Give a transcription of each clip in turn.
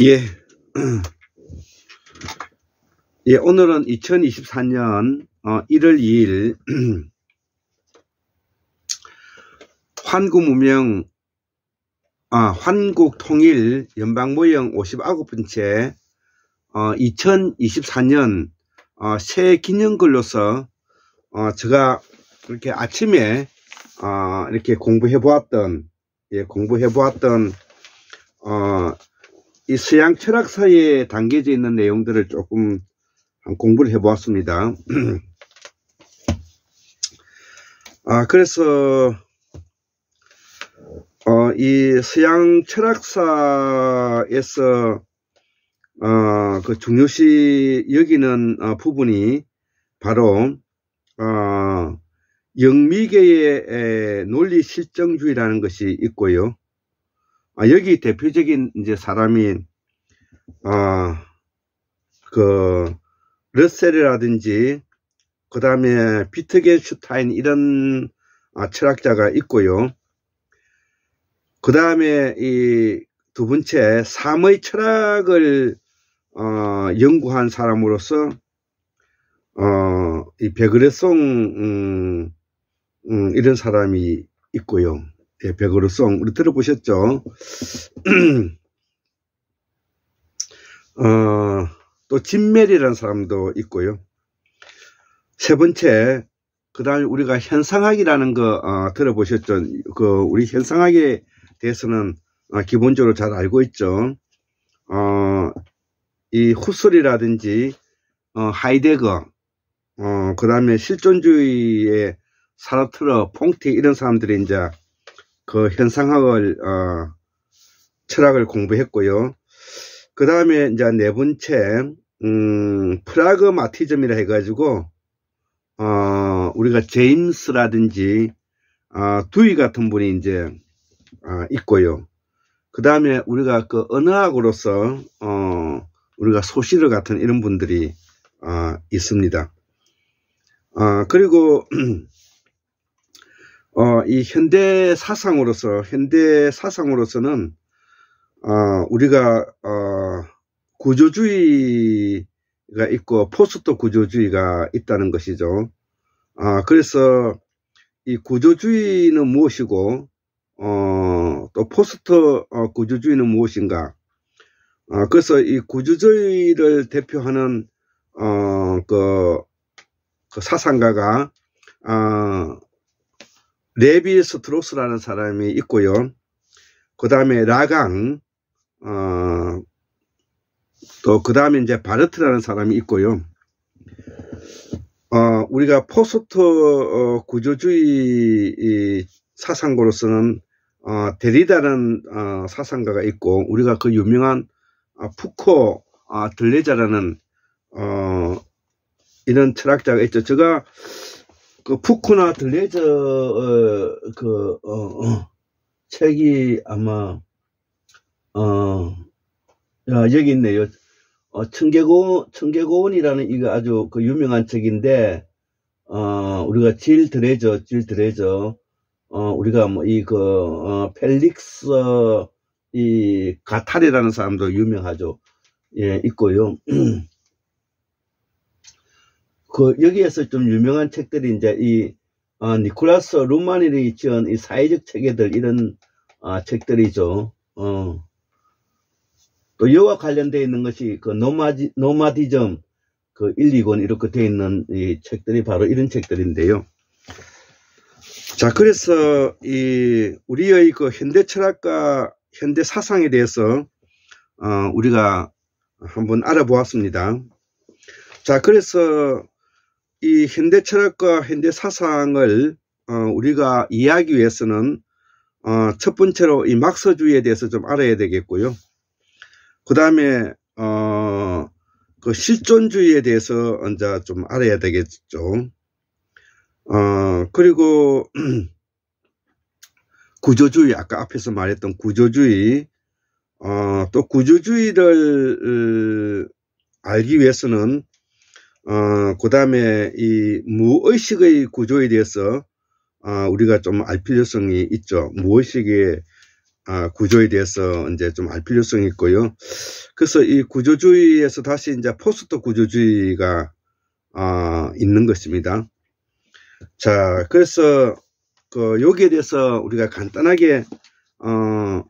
예. 예, 오늘은 2024년 1월 2일 환국통일 연방모형 59번째 2024년 새 기념글로서 제가 이렇게 아침에 이렇게 공부해 보았던 이 서양 철학사에 담겨져 있는 내용들을 조금 공부를 해 보았습니다. 그래서 이 서양 철학사에서 그 중요시 여기는 부분이 바로 영미계의 논리 실정주의라는 것이 있고요. 여기 대표적인 이제 사람이 그 러셀이라든지 그 다음에 비트겐슈타인 이런 철학자가 있고요. 그 다음에 이 두 번째 삶의 철학을 연구한 사람으로서 이 베그레송 이런 사람이 있고요. 예, 베그레송 우리 들어보셨죠? 또 진멜이라는 사람도 있고요. 세 번째, 그 다음에 우리가 현상학이라는 거 들어보셨죠? 우리 현상학에 대해서는 기본적으로 잘 알고 있죠. 이 후설이라든지 하이데거, 그 다음에 실존주의의 사르트르, 퐁티 이런 사람들이 이제 그 현상학을 철학을 공부했고요. 그 다음에 이제 네 번째 프라그마티즘이라 해가지고 우리가 제임스라든지 두이 같은 분이 이제 있고요. 그 다음에 우리가 그 언어학으로서 우리가 소시르 같은 이런 분들이 있습니다. 그리고 이 현대 사상으로서는 우리가 구조주의가 있고 포스트 구조주의가 있다는 것이죠. 그래서 이 구조주의는 무엇이고 또 포스트 구조주의는 무엇인가? 그래서 이 구조주의를 대표하는 그 사상가가 레비 스트로스라는 사람이 있고요. 그 다음에 라강, 또 그 다음에 이제 바르트라는 사람이 있고요. 우리가 포스트 구조주의 사상가로서는 데리다라는 사상가가 있고, 우리가 그 유명한 푸코 들레자라는 이런 철학자가 있죠. 제가 그 푸코나 들레저 책이 아마 여기 있네요. 청계고원이라는 이거 아주 그 유명한 책인데 우리가 질 드레저 우리가 뭐 펠릭스 이 가탈이라는 사람도 유명하죠. 예, 있고요. 여기에서 좀 유명한 책들이 이제 이 니콜라스 루마니르이 지은 이 사회적 체계들 이런 책들이죠. 또 이와 관련되어 있는 것이 그 노마디즘 1, 2권 이렇게 되어 있는 이 책들이 바로 이런 책들인데요. 자, 그래서 우리의 그 현대 철학과 현대 사상에 대해서 우리가 한번 알아보았습니다. 자, 그래서 이 현대 철학과 현대 사상을 우리가 이해하기 위해서는 첫 번째로 이 막스주의에 대해서 좀 알아야 되겠고요. 그 다음에 그 실존주의에 대해서 이제 좀 알아야 되겠죠. 그리고 구조주의, 아까 앞에서 말했던 구조주의, 또 구조주의를 알기 위해서는 그 다음에 이 무의식의 구조에 대해서 우리가 좀 알 필요성이 있죠. 무엇이게 구조에 대해서 이제 좀 알 필요성이 있고요. 그래서 이 구조주의에서 다시 이제 포스트 구조주의가 있는 것입니다. 자, 그래서 여기에 대해서 우리가 간단하게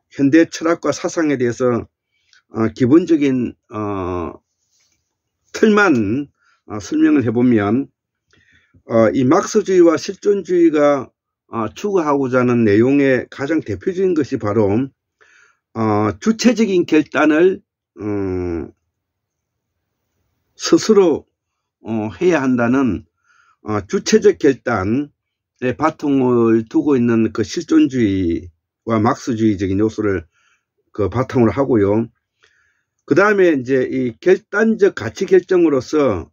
현대 철학과 사상에 대해서 기본적인 틀만 설명을 해보면 이 막스주의와 실존주의가 추구하고자 하는 내용의 가장 대표적인 것이 바로 주체적인 결단을 스스로 해야 한다는 주체적 결단에 바탕을 두고 있는 그 실존주의와 막스주의적인 요소를 그 바탕으로 하고요. 그 다음에 이제 이 결단적 가치 결정으로서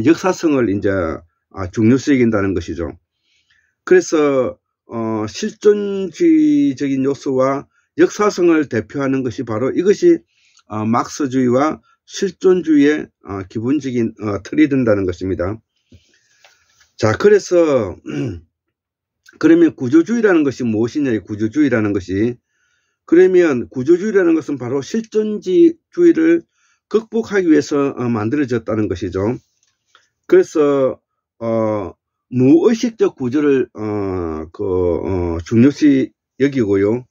역사성을 이제 중요시 여긴다는 것이죠. 그래서 실존주의적인 요소와 역사성을 대표하는 것이 바로 이것이 막스주의와 실존주의의 기본적인 틀이 된다는 것입니다. 자, 그래서 그러면 구조주의라는 것이 무엇이냐? 이 구조주의라는 것이, 그러면 구조주의라는 것은 바로 실존주의를 극복하기 위해서 만들어졌다는 것이죠. 그래서 무의식적 구조를 중요시 여기고요.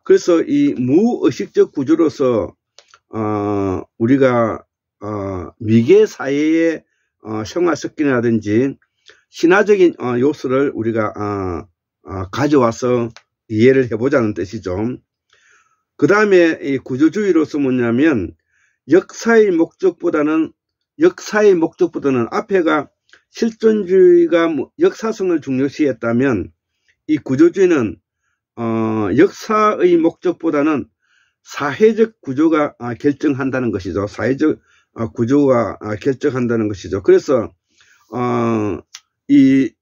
그래서 이 무의식적 구조로서 우리가 미개 사회의 생활습관이라든지 신화적인 요소를 우리가 가져와서 이해를 해보자는 뜻이죠. 그 다음에 이 구조주의로서 뭐냐면 역사의 목적보다는 앞에가 실존주의가 역사성을 중요시했다면 이 구조주의는 역사의 목적보다는 사회적 구조가 결정한다는 것이죠. 사회적 구조가 결정한다는 것이죠. 그래서 이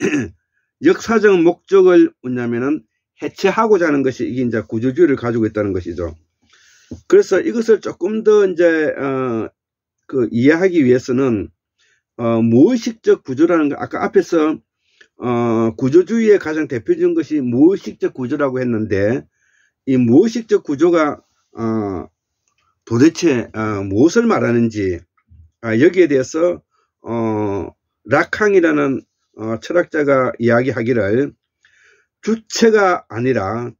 역사적 목적을 뭐냐면은 해체하고자 하는 것이 이게 이제 구조주의를 가지고 있다는 것이죠. 그래서 이것을 조금 더 이제 이해하기 위해서는 무의식적 구조라는 거, 아까 앞에서 구조주의의 가장 대표적인 것이 무의식적 구조라고 했는데, 이 무의식적 구조가 도대체 무엇을 말하는지 여기에 대해서 라캉이라는 철학자가 이야기하기를 주체가 아니라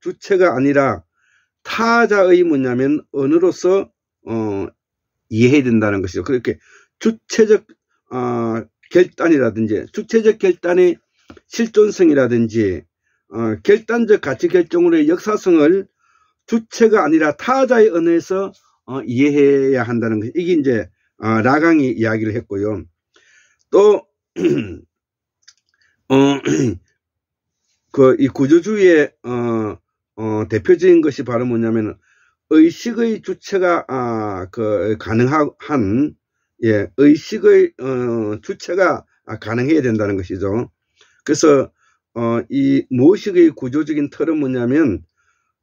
타자의 뭐냐면 언어로서 이해해야 된다는 것이죠. 그렇게 주체적 결단이라든지 주체적 결단의 실존성이라든지 결단적 가치 결정으로의 역사성을 주체가 아니라 타자의 언어에서 이해해야 한다는 것. 이게 이제 라강이 이야기를 했고요. 또 이 구조주의의 대표적인 것이 바로 뭐냐면 의식의 주체가 가능한 의식의 주체가 가능해야 된다는 것이죠. 그래서 이 무의식의 구조적인 틀은 뭐냐면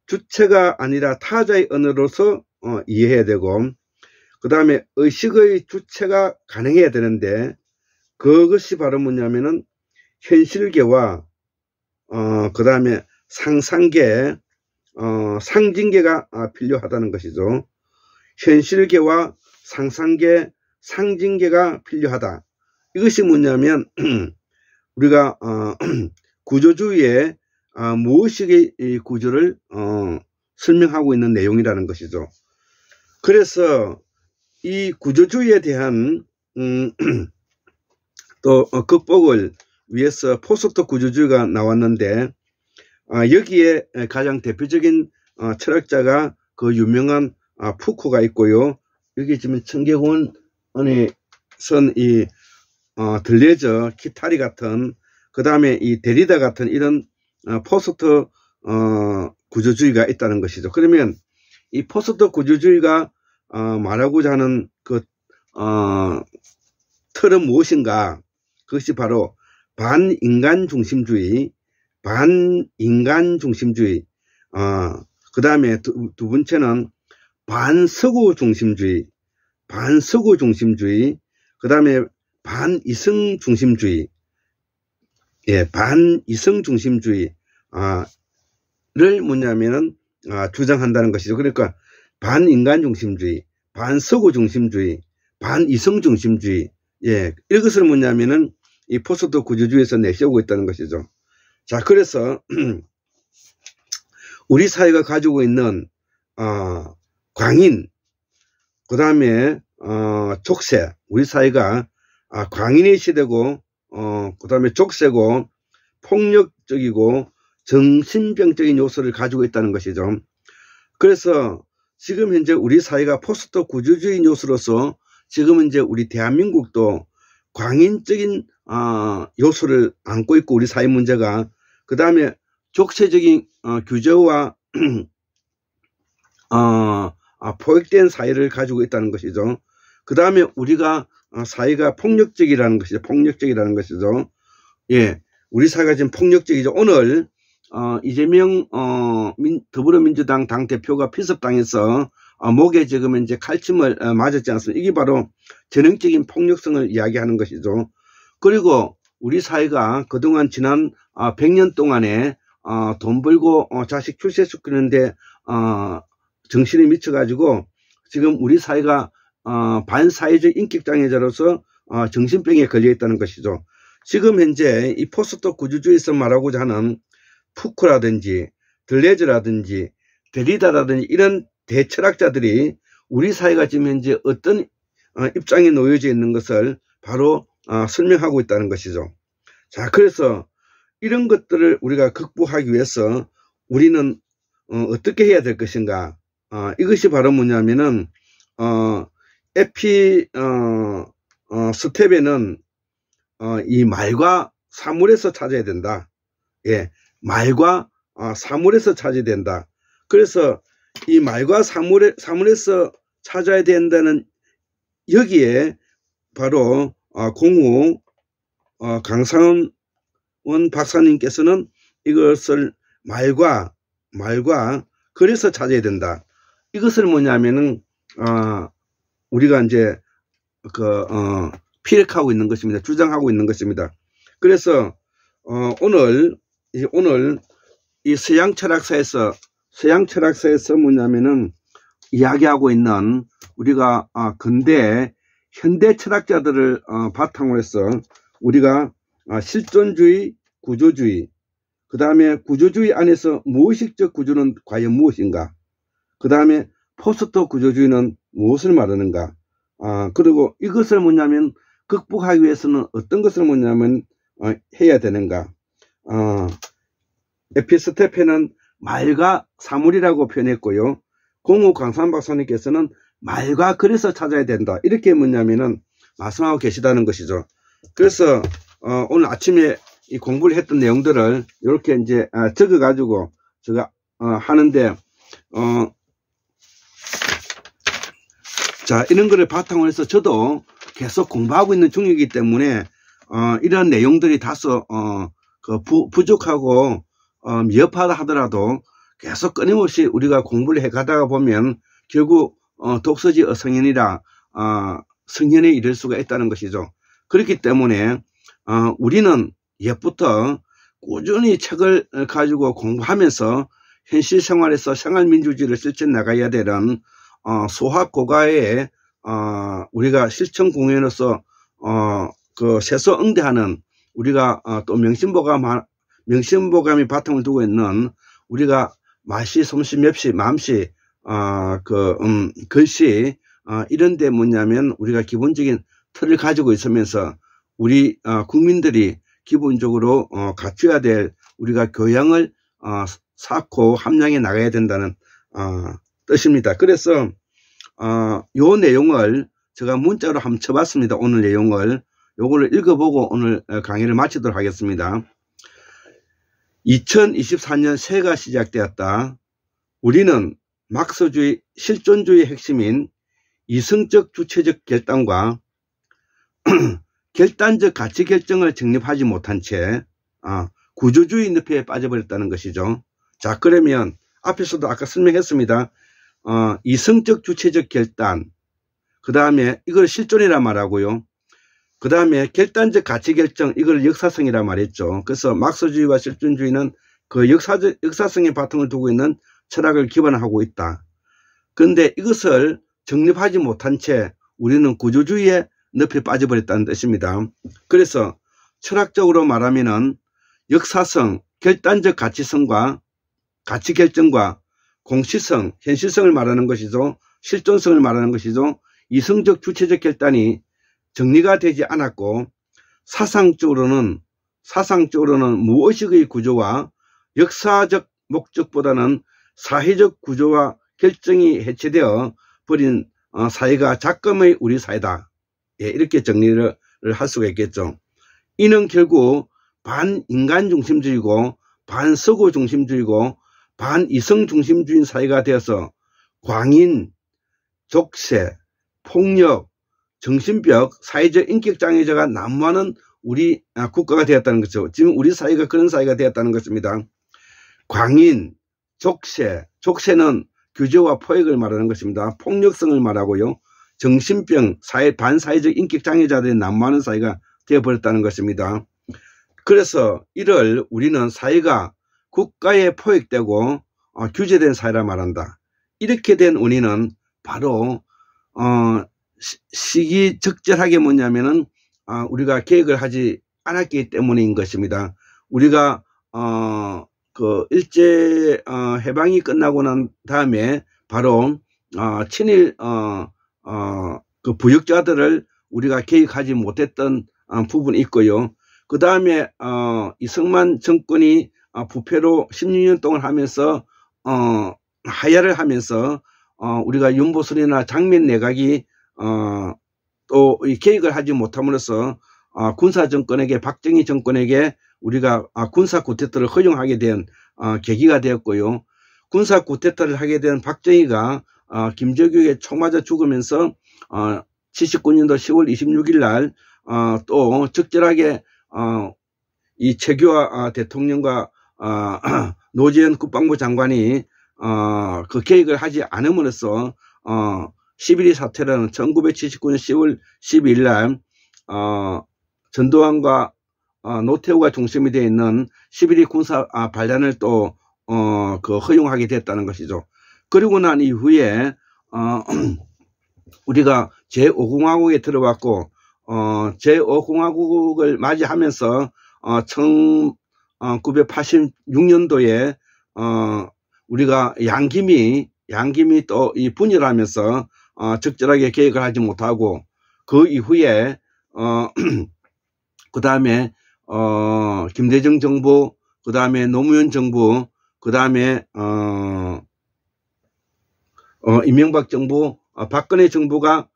주체가 아니라 타자의 언어로서 이해해야 되고, 그 다음에 의식의 주체가 가능해야 되는데 그것이 바로 뭐냐면은 현실계와 그 다음에 상상계, 상징계가 필요하다는 것이죠. 현실계와 상상계, 상징계가 필요하다. 이것이 뭐냐면 우리가 구조주의의 무의식의 구조를 설명하고 있는 내용이라는 것이죠. 그래서 이 구조주의에 대한 또 극복을 위해서 포스트 구조주의가 나왔는데, 여기에 가장 대표적인 철학자가 그 유명한 푸코가 있고요. 여기 지금 청계공원 안에 선 이 들레저, 키타리 같은, 그 다음에 이 데리다 같은 이런 포스트 구조주의가 있다는 것이죠. 그러면 이 포스트 구조주의가 말하고자 하는 그 틀은 무엇인가? 그것이 바로 반인간 중심주의, 그 다음에 두 번째는 반서구 중심주의, 그 다음에 반이성 중심주의, 예, 반이성 중심주의, 를 뭐냐면은, 주장한다는 것이죠. 그러니까, 반인간 중심주의, 반서구 중심주의, 반이성 중심주의, 예, 이것을 뭐냐면은, 이 포스트 구조주의에서 내세우고 있다는 것이죠. 자, 그래서, 우리 사회가 가지고 있는, 광인, 그 다음에, 족쇄, 우리 사회가, 광인의 시대고, 그 다음에 족쇄고, 폭력적이고, 정신병적인 요소를 가지고 있다는 것이죠. 그래서 지금 현재 우리 사회가 포스트 구조주의 요소로서 지금 현재 우리 대한민국도 광인적인 요소를 안고 있고 우리 사회 문제가 그 다음에 족쇄적인 규제와 포획된 사회를 가지고 있다는 것이죠. 그 다음에 우리가 사회가 폭력적이라는 것이죠. 폭력적이라는 것이죠. 예, 우리 사회가 지금 폭력적이죠. 오늘 이재명 더불어민주당 당대표가 피습당해서 목에 지금 이제 칼침을 맞았지 않습니까? 이게 바로 전형적인 폭력성을 이야기하는 것이죠. 그리고 우리 사회가 그동안 지난 100년 동안에 돈 벌고 자식 출세시키는데 정신이 미쳐가지고 지금 우리 사회가 반사회적 인격장애자로서 정신병에 걸려 있다는 것이죠. 지금 현재 이 포스트 구조주의에서 말하고자 하는 푸크라든지 들레즈라든지 데리다라든지 이런 대철학자들이 우리 사회가 지금 현재 어떤 입장에 놓여져 있는 것을 바로 설명하고 있다는 것이죠. 자, 그래서 이런 것들을 우리가 극복하기 위해서 우리는 어떻게 해야 될 것인가? 이것이 바로 뭐냐면은 에피 스텝에는 이 말과 사물에서 찾아야 된다. 예, 말과 사물에서 찾아야 된다. 그래서 이 말과 사물에서 찾아야 된다는 여기에 바로 공우 강상원 박사님께서는 이것을 말과 글에서 찾아야 된다. 이것을 뭐냐면은 우리가 이제 피력하고 있는 것입니다. 주장하고 있는 것입니다. 그래서 오늘 이 서양 철학사에서 뭐냐면은 이야기하고 있는 우리가 근대 현대 철학자들을 바탕으로 해서 우리가 실존주의, 구조주의, 그 다음에 구조주의 안에서 무의식적 구조는 과연 무엇인가? 그 다음에 포스트 구조주의는 무엇을 말하는가? 그리고 이것을 뭐냐면 극복하기 위해서는 어떤 것을 뭐냐면 해야 되는가? 에피스테페는 말과 사물이라고 표현했고요. 공우 강산 박사님께서는 말과 글에서 찾아야 된다. 이렇게 뭐냐면은 말씀하고 계시다는 것이죠. 그래서 오늘 아침에 이 공부를 했던 내용들을 이렇게 이제 적어 가지고 제가 하는데 자, 이런 거를 바탕으로 해서 저도 계속 공부하고 있는 중이기 때문에 이런 내용들이 다소 부족하고 미흡하다 하더라도 계속 끊임없이 우리가 공부를 해 가다가 보면 결국 독서지 성현이라 성현에 이를 수가 있다는 것이죠. 그렇기 때문에 우리는 옛부터 꾸준히 책을 가지고 공부하면서 현실 생활에서 생활민주주의를 실천 나가야 되는 소학고가의 우리가 실천 공연으로서 그 세소응대하는 우리가 또 명심보감이 바탕을 두고 있는 우리가 마시, 솜씨, 맵시, 맘시 글씨 이런 데 뭐냐면 우리가 기본적인 틀을 가지고 있으면서 우리 국민들이 기본적으로 갖춰야 될 우리가 교양을 쌓고 함양해 나가야 된다는 뜻입니다. 그래서 요 내용을 제가 문자로 한번 쳐봤습니다. 오늘 내용을 요거를 읽어보고 오늘 강의를 마치도록 하겠습니다. 2024년 새해가 시작되었다. 우리는 막스주의 실존주의의 핵심인 이성적 주체적 결단과 결단적 가치 결정을 정립하지 못한 채 구조주의 늪에 빠져버렸다는 것이죠. 자, 그러면 앞에서도 아까 설명했습니다. 이성적 주체적 결단, 그 다음에 이걸 실존이라 말하고요. 그 다음에 결단적 가치 결정, 이걸 역사성이라 말했죠. 그래서 막스주의와 실존주의는 그 역사성의 바탕을 두고 있는 철학을 기반하고 있다. 그런데 이것을 정립하지 못한 채 우리는 구조주의의 늪에 빠져버렸다는 뜻입니다. 그래서 철학적으로 말하면은 역사성, 결단적 가치성과 가치 결정과 공시성, 현실성을 말하는 것이죠. 실존성을 말하는 것이죠. 이성적 주체적 결단이 정리가 되지 않았고 사상적으로는 무의식의 구조와 역사적 목적보다는 사회적 구조와 결정이 해체되어 버린 사회가 작금의 우리 사회다. 예, 이렇게 정리를 할 수가 있겠죠. 이는 결국 반인간 중심주의고 반서구 중심주의고 반이성 중심주의 사회가 되어서 광인, 족쇄, 폭력, 정신병, 사회적 인격장애자가 난무하는 우리 국가가 되었다는 거죠. 지금 우리 사회가 그런 사회가 되었다는 것입니다. 광인, 족쇄는 규제와 포획을 말하는 것입니다. 폭력성을 말하고요. 정신병, 반사회적 인격장애자들이 난무하는 사회가 되어버렸다는 것입니다. 그래서 이를 우리는 사회가 국가에 포획되고 규제된 사회라 말한다. 이렇게 된 원인은 바로 시기적절하게 뭐냐면은 우리가 계획을 하지 않았기 때문인 것입니다. 우리가 그 일제 해방이 끝나고 난 다음에 바로 친일 그 부역자들을 우리가 계획하지 못했던 부분이 있고요. 그 다음에 이승만 정권이 부패로 16년 동안 하면서 하야를 하면서 우리가 윤보선이나 장면 내각이 또 이 계획을 하지 못함으로써 군사 정권에게 박정희 정권에게 우리가 군사 쿠데타를 허용하게 된 계기가 되었고요. 군사 쿠데타를 하게 된 박정희가 김정규에게 총 맞아 죽으면서 79년도 10월 26일 날 또 적절하게 이 최규하 대통령과 노재현 국방부 장관이 그 계획을 하지 않음으로써 11.2 사태라는 1979년 10월 12일 날 전두환과 노태우가 중심이 되어 있는 11.2 군사 반란을 또 그 허용하게 됐다는 것이죠. 그리고 난 이후에 우리가 제5공화국에 들어왔고 제5공화국을 맞이하면서 1986년도에 우리가 양김이 또 이 분열하면서 적절하게 계획을 하지 못하고 그 이후에 그 다음에 김대중 정부, 그 다음에 노무현 정부, 그 다음에 이명박 정부, 박근혜 정부가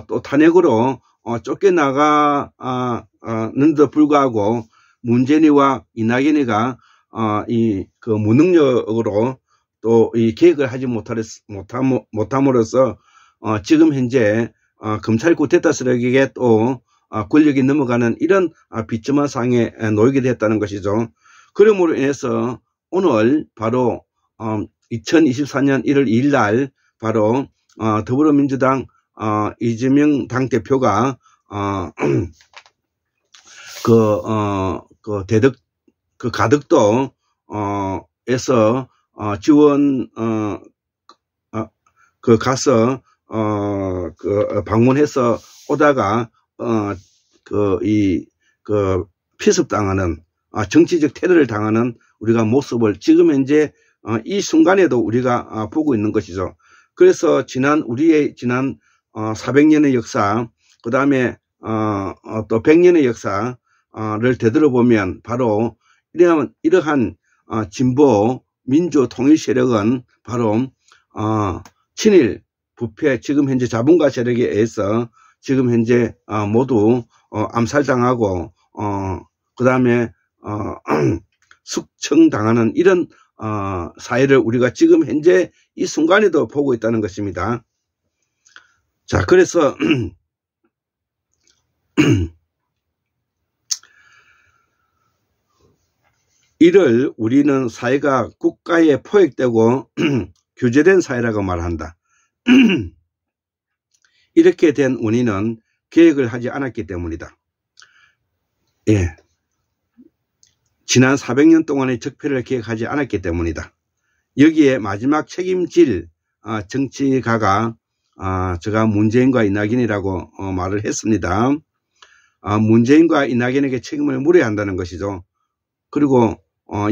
또 탄핵으로 쫓겨나가는데도 불구하고 문재인이와 이낙연이가 그 무능력으로 또 이 계획을 하지 못함으로써 지금 현재 검찰 쿠데타 세력에게 또 권력이 넘어가는 이런 비참한 상황에 놓이게 됐다는 것이죠. 그러므로 인해서 오늘 바로 2024년 1월 2일 날 바로 더불어민주당 이재명 당대표가 그 가덕도 에서 지원 그 가서 그 방문해서 오다가 피습당하는 정치적 테러를 당하는 우리가 모습을 지금 현재 이 순간에도 우리가 보고 있는 것이죠. 그래서 우리의 지난 400년의 역사, 그 다음에 또 100년의 역사를 되돌아보면 바로 이러한 진보 민주 통일 세력은 바로 친일 부패 지금 현재 자본가 세력에 의해서 지금 현재 모두 암살당하고 그 다음에 숙청당하는 이런 사회를 우리가 지금 현재 이 순간에도 보고 있다는 것입니다. 자, 그래서 이를 우리는 사회가 국가에 포획되고 규제된 사회라고 말한다. 이렇게 된 원인은 계획을 하지 않았기 때문이다. 예. 지난 400년 동안의 적폐를 계획하지 않았기 때문이다. 여기에 마지막 책임질 정치가가 제가 문재인과 이낙연이라고 말을 했습니다. 문재인과 이낙연에게 책임을 물어야 한다는 것이죠. 그리고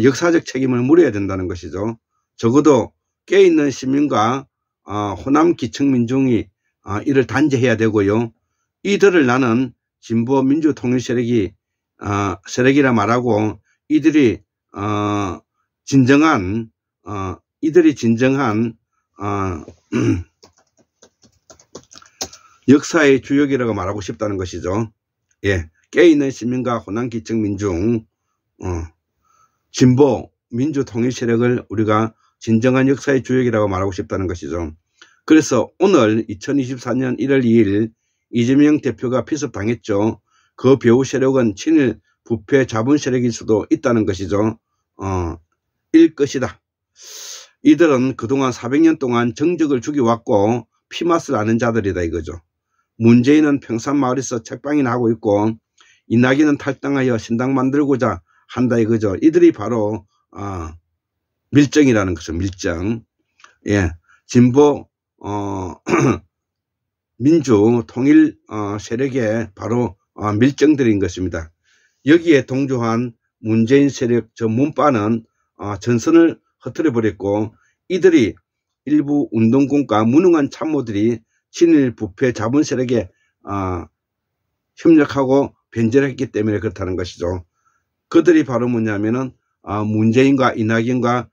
역사적 책임을 물어야 된다는 것이죠. 적어도 깨어있는 시민과 호남 기층민중이 이를 단죄해야 되고요. 이들을 나는 진보 민주통일 세력이라 말하고 이들이 진정한 역사의 주역이라고 말하고 싶다는 것이죠. 예, 깨어있는 시민과 호남 기층 민중, 진보 민주통일 세력을 우리가 진정한 역사의 주역이라고 말하고 싶다는 것이죠. 그래서 오늘 2024년 1월 2일 이재명 대표가 피습당했죠. 그 배후 세력은 친일 부패 자본 세력일 수도 있다는 것이죠. 일 것이다. 이들은 그동안 400년 동안 정적을 죽여왔고 피맛을 아는 자들이다 이거죠. 문재인은 평산마을에서 책방이나 하고 있고 이낙연은 탈당하여 신당 만들고자 한다 이거죠. 이들이 바로 밀정이라는 것은 밀정. 예, 진보 민주 통일 세력의 바로 밀정들인 것입니다. 여기에 동조한 문재인 세력 저 문파는 전선을 흐트려 버렸고 이들이 일부 운동군과 무능한 참모들이 친일 부패 자본 세력에 협력하고 변절했기 때문에 그렇다는 것이죠. 그들이 바로 뭐냐면은 문재인과 이낙연과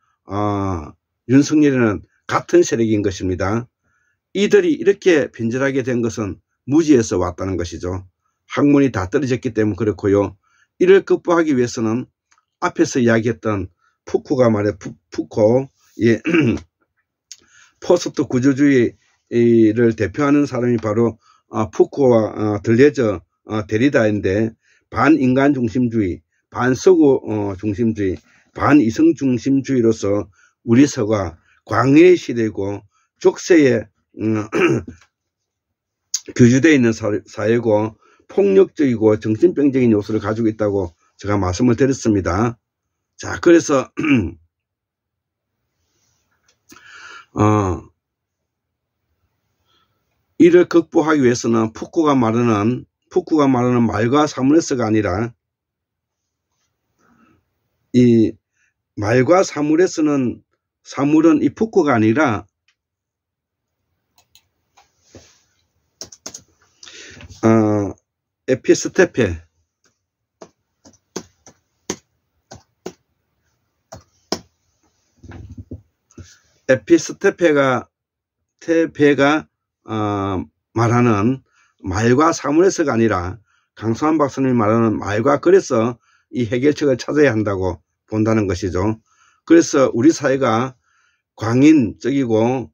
윤석열이는 같은 세력인 것입니다. 이들이 이렇게 변절하게 된 것은 무지에서 왔다는 것이죠. 학문이 다 떨어졌기 때문에 그렇고요. 이를 극복하기 위해서는 앞에서 이야기했던 푸코가 말해 푸코 예, 포스트 구조주의를 대표하는 사람이 바로 푸코와 들레저 데리다인데 반인간 중심주의, 반서구 중심주의, 반이성 중심주의로서 우리 서가 광해의 시대고 족쇄에 규주되어 있는 사회고 폭력적이고 정신병적인 요소를 가지고 있다고 제가 말씀을 드렸습니다. 자, 그래서 이를 극복하기 위해서는 푸코가 말하는 말과 사물에서가 아니라 이 말과 사물에서는 사물은 이 푸코가 아니라 에피스테페가 말하는 말과 사물에서가 아니라 강수환 박사님이 말하는 말과 글에서 이 해결책을 찾아야 한다고 본다는 것이죠. 그래서 우리 사회가 광인적이고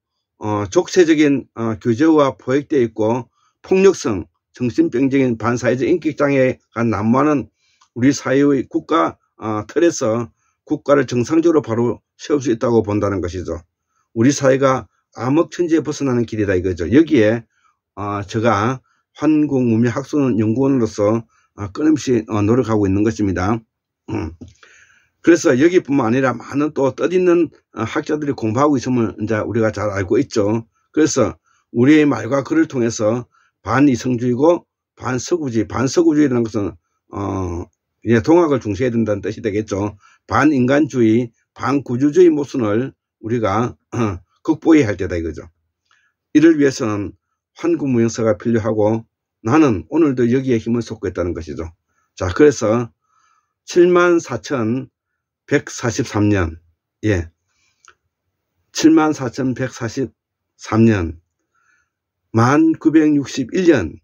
족쇄적인 규제와 포획되어 있고 폭력성, 정신병적인 반사회적 인격장애가 난무하는 우리 사회의 국가 틀에서 국가를 정상적으로 바로 세울 수 있다고 본다는 것이죠. 우리 사회가 암흑천지에 벗어나는 길이다 이거죠. 여기에 제가 한국문명학술연구원으로서 끊임없이 노력하고 있는 것입니다. 그래서 여기뿐만 아니라 많은 또 뜻있는 학자들이 공부하고 있음을 이제 우리가 잘 알고 있죠. 그래서 우리의 말과 글을 통해서 반이성주의고 반서구주의, 반서구주의라는 것은 이제 동학을 중시해야 된다는 뜻이 되겠죠. 반인간주의, 반구주주의 모순을 우리가 극복해야 할 때다 이거죠. 이를 위해서는 한국무용사가 필요하고 나는 오늘도 여기에 힘을 쏟고 있다는 것이죠. 자, 그래서 74,143년, 예, 74,143년, 1961년,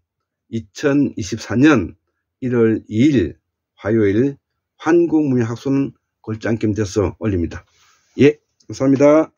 2024년 1월 2일 화요일 한국무용학술은 골장김 돼서 올립니다. 예, 감사합니다.